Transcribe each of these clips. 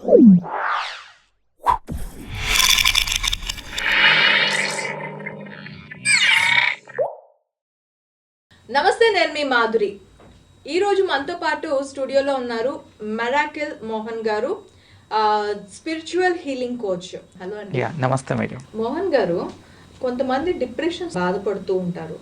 నమస్తే, నేను మీ మాధురి. ఈరోజు మనతో పాటు స్టూడియోలో ఉన్నారు మెరాకిల్ మోహన్ గారు, స్పిరిచువల్ హీలింగ్ కోచ్. హలో అండి. నమస్తే మేడం. మోహన్ గారు, కొంతమంది డిప్రెషన్ బాధపడుతూ ఉంటారు.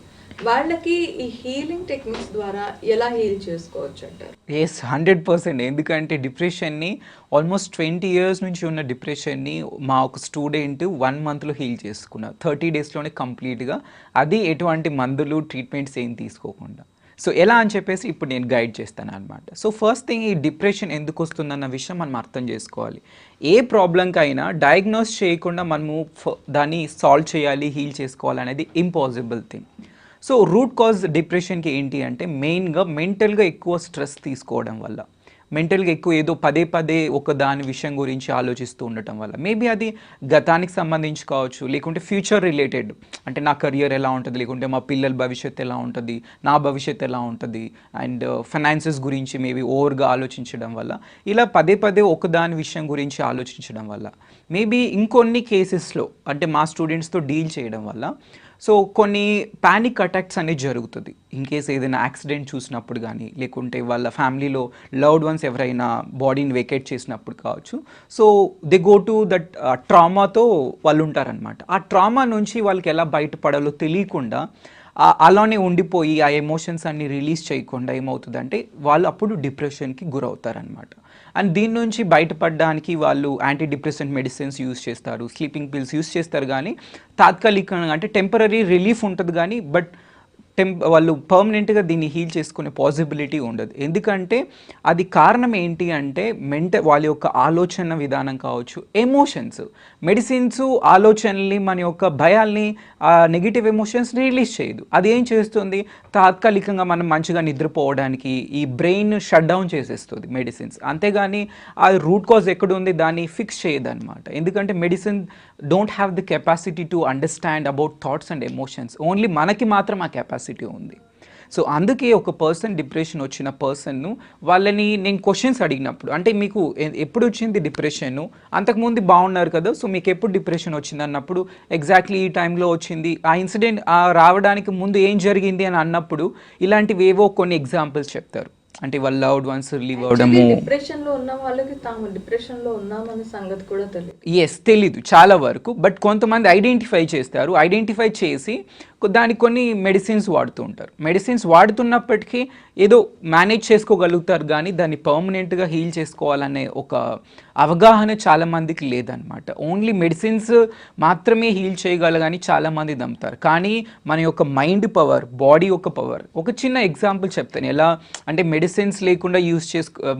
వాళ్ళకి ఈ హీలింగ్ టెక్నిక్స్ ద్వారా ఎలా హీల్ చేసుకోవచ్చు అంటారు? 100%. ఎందుకంటే డిప్రెషన్ని ఆల్మోస్ట్ 20 years నుంచి ఉన్న డిప్రెషన్ని మా ఒక స్టూడెంట్ 1 monthలో హీల్ చేసుకున్నారు. 30 daysలోనే కంప్లీట్గా. అది ఎటువంటి మందులు ట్రీట్మెంట్స్ ఏం తీసుకోకుండా. సో ఎలా అని చెప్పేసి ఇప్పుడు నేను గైడ్ చేస్తాను అనమాట. సో ఫస్ట్ థింగ్, ఈ డిప్రెషన్ ఎందుకు వస్తుందన్న విషయం మనం అర్థం చేసుకోవాలి. ఏ ప్రాబ్లంకైనా డయాగ్నోస్ చేయకుండా మనము దాన్ని సాల్వ్ చేయాలి, హీల్ చేసుకోవాలి అనేది impossible thing. So root cause డిప్రెషన్కి ఏంటి అంటే మెయిన్గా మెంటల్గా ఎక్కువ స్ట్రెస్ తీసుకోవడం వల్ల, మెంటల్గా ఎక్కువ ఏదో పదే పదే ఒక దాని విషయం గురించి ఆలోచిస్తూ ఉండటం వల్ల, మేబీ అది గతానికి సంబంధించి కావచ్చు, లేకుంటే ఫ్యూచర్ రిలేటెడ్, అంటే నా కెరియర్ ఎలా ఉంటుంది, లేకుంటే మా పిల్లల భవిష్యత్తు ఎలా ఉంటుంది, నా భవిష్యత్తు ఎలా ఉంటుంది, అండ్ ఫైనాన్సెస్ గురించి మేబీ ఓవర్గా ఆలోచించడం వల్ల, ఇలా పదే పదే ఒక దాని విషయం గురించి ఆలోచించడం వల్ల, మేబీ ఇంకొన్ని కేసెస్లో అంటే మా స్టూడెంట్స్తో డీల్ చేయడం వల్ల సో కొన్ని ప్యానిక్ అటాక్స్ అనేది జరుగుతుంది. ఇన్ కేస్ ఏదైనా యాక్సిడెంట్ చూసినప్పుడు కానీ, లేకుంటే వాళ్ళ ఫ్యామిలీలో లవ్డ్ వన్స్ ఎవరైనా బాడీని వెకేట్ చేసినప్పుడు కావచ్చు. So they go to that ట్రామాతో వాళ్ళు ఉంటారనమాట. ఆ ట్రామా నుంచి వాళ్ళకి ఎలా బయటపడాలో తెలియకుండా అలానే ఉండిపోయి ఆ ఎమోషన్స్ అన్ని రిలీజ్ చేయకుండా ఏమవుతుందంటే వాళ్ళు అప్పుడు డిప్రెషన్కి గురవుతారనమాట. అండ్ దీని నుంచి బయటపడడానికి వాళ్ళు యాంటీ డిప్రెసెంట్ మెడిసిన్స్ యూస్ చేస్తారు, స్లీపింగ్ పిల్స్ యూస్ చేస్తారు. కానీ తాత్కాలికంగా అంటే టెంపరీ రిలీఫ్ ఉంటుంది కానీ వాళ్ళు పర్మనెంట్గా దీన్ని హీల్ చేసుకునే పాసిబిలిటీ ఉండదు. ఎందుకంటే అది కారణం ఏంటి అంటే వాళ్ళ యొక్క ఆలోచన విధానం కావచ్చు, ఎమోషన్స్. మెడిసిన్స్ ఆలోచనల్ని, మన యొక్క భయాల్ని, నెగిటివ్ ఎమోషన్స్ని రిలీజ్ చేయదు. అది ఏం చేస్తుంది, తాత్కాలికంగా మనం మంచిగా నిద్రపోవడానికి ఈ బ్రెయిన్ షట్ డౌన్ చేసేస్తుంది మెడిసిన్స్. అంతేగాని ఆ రూట్ కాజ్ ఎక్కడ ఉంది దాన్ని ఫిక్స్ చేయదు అనమాట. ఎందుకంటే medicine don't have the capacity to understand about thoughts and emotions. Only మనకి మాత్రం ఆ కెపాసిటీ ఉంది. సో అందుకే ఒక పర్సన్ డిప్రెషన్ వచ్చిన పర్సన్ను వాళ్ళని నేను క్వశ్చన్స్ అడిగినప్పుడు, అంటే మీకు ఎప్పుడు వచ్చింది డిప్రెషన్, అంతకుముందు బాగున్నారు కదా, సో మీకు ఎప్పుడు డిప్రెషన్ వచ్చింది అన్నప్పుడు, ఎగ్జాక్ట్లీ ఈ టైంలో వచ్చింది, ఆ ఇన్సిడెంట్ రావడానికి ముందు ఏం జరిగింది అని అన్నప్పుడు ఇలాంటివి ఏవో కొన్ని ఎగ్జాంపుల్స్ చెప్తారు. అంటే వాళ్ళ లవ్డ్ వన్స్ రిలీవ్ అవడము. డిప్రెషన్ లో ఉన్న వాళ్ళకి తాము డిప్రెషన్ లో ఉన్నామనే సంగతి కూడా తెలీదు చాలా వరకు. బట్ కొంతమంది ఐడెంటిఫై చేస్తారు. ఐడెంటిఫై చేసి దానికి కొన్ని మెడిసిన్స్ వాడుతూ ఉంటారు. మెడిసిన్స్ వాడుతున్నప్పటికీ ఏదో మేనేజ్ చేసుకోగలుగుతారు కానీ దాన్ని పర్మనెంట్గా హీల్ చేసుకోవాలనే ఒక అవగాహన చాలామందికి లేదనమాట. ఓన్లీ మెడిసిన్స్ మాత్రమే హీల్ చేయగలగాని చాలామంది నమ్ముతారు. కానీ మన యొక్క మైండ్ పవర్, బాడీ యొక్క పవర్, ఒక చిన్న ఎగ్జాంపుల్ చెప్తాను. ఎలా అంటే మెడిసిన్స్ లేకుండా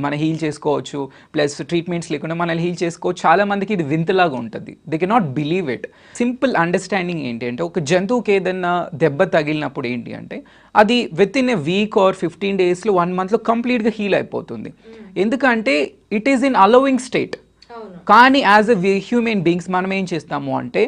మనం హీల్ చేసుకోవచ్చు, ప్లస్ ట్రీట్మెంట్స్ లేకుండా మనల్ని హీల్ చేసుకోవచ్చు. చాలామందికి ఇది వింతలాగా ఉంటుంది. They cannot believe it. Simple understanding ఏంటి అంటే, ఒక జంతువుకి ఏదన్నా దెబ్బ తగిలినప్పుడు ఏంటి అంటే అది with in a week or 15 daysలో 1 monthలో కంప్లీట్గా హీల్ అయిపోతుంది. ఎందుకంటే it is in allowing state. కానీ యాజ్ ఎ హ్యూమన్ బీయింగ్స్ మనం ఏం చేస్తాము అంటే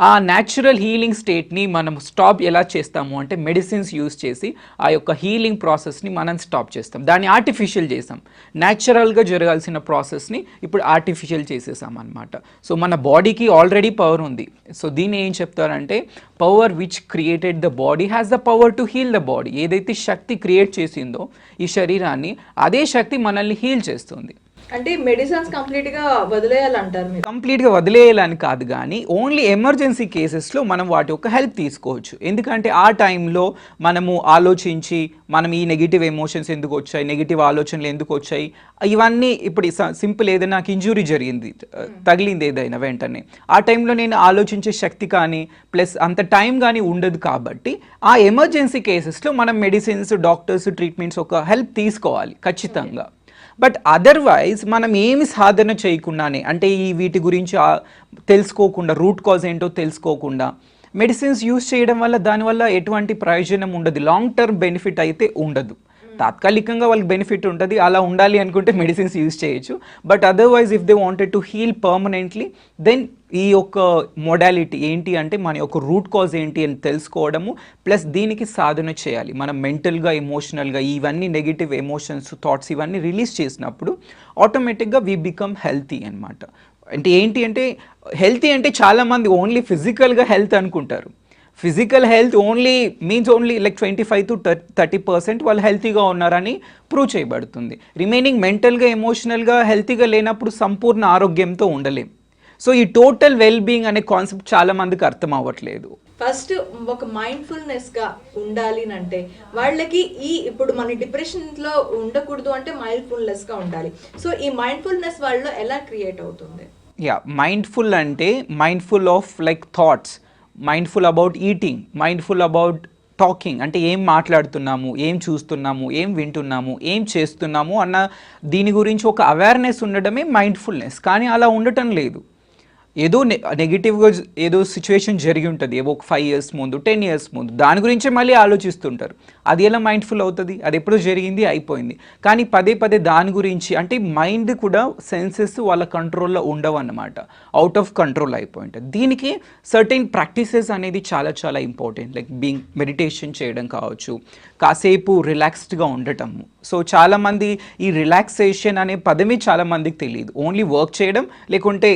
ఆ న్యాచురల్ హీలింగ్ స్టేట్ని మనం స్టాప్ ఎలా చేస్తాము అంటే మెడిసిన్స్ యూస్ చేసి ఆ యొక్క హీలింగ్ ప్రాసెస్ని మనం స్టాప్ చేస్తాం. దాన్ని ఆర్టిఫిషియల్ చేసాం. న్యాచురల్గా జరగాల్సిన ప్రాసెస్ని ఇప్పుడు ఆర్టిఫిషియల్ చేసేసాం అనమాట. సో మన బాడీకి ఆల్రెడీ పవర్ ఉంది. సో దీన్ని ఏం చెప్తారంటే power which created the body has the power to heal the body. ఏదైతే శక్తి క్రియేట్ చేసిందో ఈ శరీరాన్ని, అదే శక్తి మనల్ని హీల్ చేస్తుంది. అంటే మెడిసిన్స్ కంప్లీట్గా వదిలేయాలంటారు మీరు? కంప్లీట్గా వదిలేయాలని కాదు, కానీ ఓన్లీ ఎమర్జెన్సీ కేసెస్లో మనం వాటి యొక్క హెల్ప్ తీసుకోవచ్చు. ఎందుకంటే ఆ టైంలో మనము ఆలోచించి మనం ఈ నెగిటివ్ ఎమోషన్స్ ఎందుకు వచ్చాయి, నెగిటివ్ ఆలోచనలు ఎందుకు వచ్చాయి, ఇవన్నీ ఇప్పుడు సింపుల్ ఏదైనా నాకు ఇంజురీ జరిగింది, తగిలింది ఏదైనా, వెంటనే ఆ టైంలో నేను ఆలోచించే శక్తి కానీ ప్లస్ అంత టైం కానీ ఉండదు. కాబట్టి ఆ ఎమర్జెన్సీ కేసెస్లో మనం మెడిసిన్స్, డాక్టర్స్, ట్రీట్మెంట్స్ ఒక హెల్ప్ తీసుకోవాలి ఖచ్చితంగా. బట్ అదర్వైజ్ మనం ఏమి సాధన చేయకుండానే, అంటే వీటి గురించి తెలుసుకోకుండా, రూట్ కాజ్ ఏంటో తెలుసుకోకుండా మెడిసిన్స్ యూస్ చేయడం వల్ల దానివల్ల ఎటువంటి ప్రయోజనం ఉండదు. లాంగ్ టర్మ్ బెనిఫిట్ అయితే ఉండదు. తాత్కాలికంగా వాళ్ళకి బెనిఫిట్ ఉంటుంది, అలా ఉండాలి అనుకుంటే మెడిసిన్స్ యూజ్ చేయొచ్చు. But otherwise if they wanted to heal permanently, then ఈ యొక్క మోడాలిటీ ఏంటి అంటే మన యొక్క రూట్ కాజ్ ఏంటి అని తెలుసుకోవడము, ప్లస్ దీనికి సాధన చేయాలి. మనం మెంటల్గా ఎమోషనల్గా ఇవన్నీ నెగిటివ్ ఎమోషన్స్ థాట్స్ ఇవన్నీ రిలీజ్ చేసినప్పుడు ఆటోమేటిక్గా వీ బికమ్ హెల్తీ అనమాట. అంటే ఏంటి అంటే హెల్తీ అంటే చాలామంది ఓన్లీ ఫిజికల్గా హెల్త్ అనుకుంటారు. Physical health means only like 25 to 30% వాళ్ళు హెల్తీగా ఉన్నారని ప్రూవ్ చేయబడుతుంది. రిమైనింగ్ మెంటల్గా ఎమోషనల్గా హెల్తీగా లేనప్పుడు సంపూర్ణ ఆరోగ్యంతో ఉండలేం. సో ఈ టోటల్ వెల్ బీయింగ్ అనే కాన్సెప్ట్ చాలా మందికి అర్థం అవ్వట్లేదు. ఫస్ట్ ఒక మైండ్ఫుల్నెస్ గా ఉండాలి అంటే వాళ్ళకి ఇప్పుడు మన డిప్రెషన్ లో ఉండకూడదు అంటే మైండ్ఫుల్నెస్ గా ఉండాలి. సో ఈ మైండ్ఫుల్నెస్ వాళ్ళలో ఎలా క్రియేట్ అవుతుంది? మైండ్ఫుల్ అంటే mindful of like thoughts, mindful about eating, mindful about talking, అంటే ఏం మాట్లాడుతున్నాము, ఏం చూస్తున్నాము, ఏం వింటున్నాము, ఏం చేస్తున్నాము అన్న దీని గురించి ఒక అవేర్నెస్ ఉండడమే మైండ్ఫుల్నెస్. కానీ అలా ఉండటం లేదు. ఏదో నెగిటివ్గా ఏదో సిచ్యువేషన్ జరిగి ఉంటుంది, ఏవో ఒక 5 years ముందు 10 years ముందు, దాని గురించే మళ్ళీ ఆలోచిస్తుంటారు. అది ఎలా మైండ్ఫుల్ అవుతుంది? అది ఎప్పుడో జరిగింది, అయిపోయింది. కానీ పదే పదే దాని గురించి, అంటే మైండ్ కూడా సెన్సెస్ వాళ్ళ కంట్రోల్లో ఉండవు అన్నమాట, అవుట్ ఆఫ్ కంట్రోల్ అయిపోయి ఉంటుంది. దీనికి సర్టెన్ ప్రాక్టీసెస్ అనేది చాలా చాలా ఇంపార్టెంట్. లైక్ మెడిటేషన్ చేయడం కావచ్చు, కాసేపు రిలాక్స్డ్గా ఉండటము. సో చాలామంది ఈ రిలాక్సేషన్ అనే పదమే చాలామందికి తెలియదు. ఓన్లీ వర్క్ చేయడం, లేకుంటే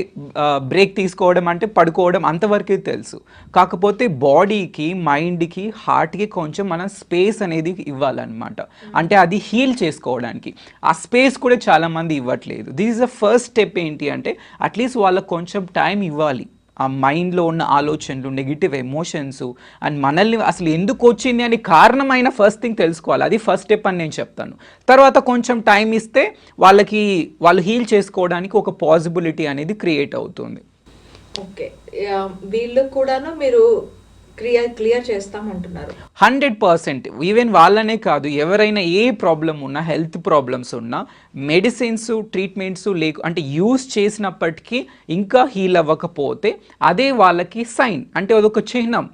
బ్రేక్ తీసుకోవడం, అంటే పడుకోవడం, అంతవరకే తెలుసు. కాకపోతే బాడీకి, మైండ్కి, హార్ట్కి కొంచెం మనం స్పేస్ అనేది ఇవ్వాలన్నమాట. అంటే అది హీల్ చేసుకోవడానికి ఆ స్పేస్ కూడా చాలామంది ఇవ్వట్లేదు. This is the first step. ఏంటి అంటే అట్లీస్ట్ వాళ్ళకు కొంచెం టైం ఇవ్వాలి. ఆ మైండ్లో ఉన్న ఆలోచనలు, నెగిటివ్ ఎమోషన్స్ అండ్ మనల్ని అసలు ఎందుకు వచ్చింది అని కారణమైన ఫస్ట్ థింగ్ తెలుసుకోవాలి. అది ఫస్ట్ స్టెప్ అని నేను చెప్తాను. తర్వాత కొంచెం టైం ఇస్తే వాళ్ళు హీల్ చేసుకోవడానికి ఒక పాసిబిలిటీ అనేది క్రియేట్ అవుతుంది. ఓకే, వీళ్ళు కూడాను మీరు క్లియర్ చేస్తామంటున్నారు. 100%. ఈవెన్ వాళ్ళనే కాదు, ఎవరైనా ఏ ప్రాబ్లం ఉన్నా, హెల్త్ ప్రాబ్లమ్స్ ఉన్నా, మెడిసిన్స్ ట్రీట్మెంట్స్ అంటే యూస్ చేసినప్పటికీ ఇంకా హీల్ అవ్వకపోతే అదే వాళ్ళకి సైన్, అంటే అదొక చిహ్నం.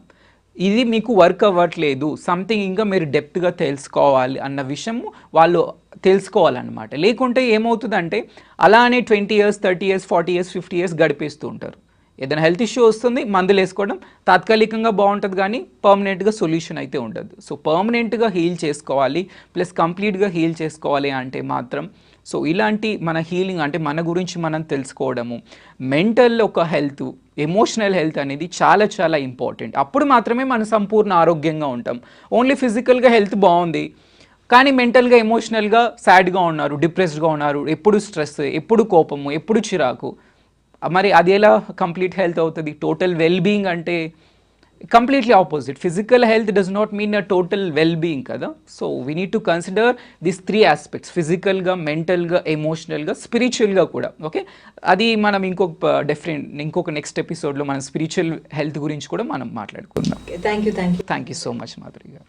ఇది మీకు వర్క్ అవ్వట్లేదు, సంథింగ్ ఇంకా మీరు డెప్త్గా తెలుసుకోవాలి అన్న విషయం వాళ్ళు తెలుసుకోవాలన్నమాట. లేకుంటే ఏమవుతుందంటే అలానే 20 years 30 years 40 years 50 years గడిపేస్తూ ఉంటారు. ఏదైనా హెల్త్ ఇష్యూ వస్తుంది, మందులు వేసుకోవడం తాత్కాలికంగా బాగుంటుంది, కానీ పర్మనెంట్గా సొల్యూషన్ అయితే ఉండదు. సో పర్మనెంట్గా హీల్ చేసుకోవాలి, ప్లస్ కంప్లీట్గా హీల్ చేసుకోవాలి అంటే మాత్రం సో ఇలాంటి మన హీలింగ్, అంటే మన గురించి మనం తెలుసుకోవడము, మెంటల్ ఒక హెల్త్, ఎమోషనల్ హెల్త్ అనేది చాలా చాలా ఇంపార్టెంట్. అప్పుడు మాత్రమే మనం సంపూర్ణ ఆరోగ్యంగా ఉంటాం. ఓన్లీ ఫిజికల్గా హెల్త్ బాగుంది కానీ మెంటల్గా ఎమోషనల్గా సాడ్గా ఉన్నారు, డిప్రెస్డ్గా ఉన్నారు, ఎప్పుడు స్ట్రెస్, ఎప్పుడు కోపము, ఎప్పుడు చిరాకు, మరి అది ఎలా కంప్లీట్ హెల్త్ అవుతుంది? టోటల్ వెల్ బీయింగ్ అంటే completely opposite. Physical health does not mean a total well being కదా. So we need to consider this 3 aspects: ఫిజికల్గా, మెంటల్గా, ఎమోషనల్గా, స్పిరిచువల్గా కూడా. ఓకే, అది మనం ఇంకొక నెక్స్ట్ ఎపిసోడ్లో మనం స్పిరిచువల్ హెల్త్ గురించి కూడా మనం మాట్లాడుకుందాం. Thank you so much Madhuri గారు.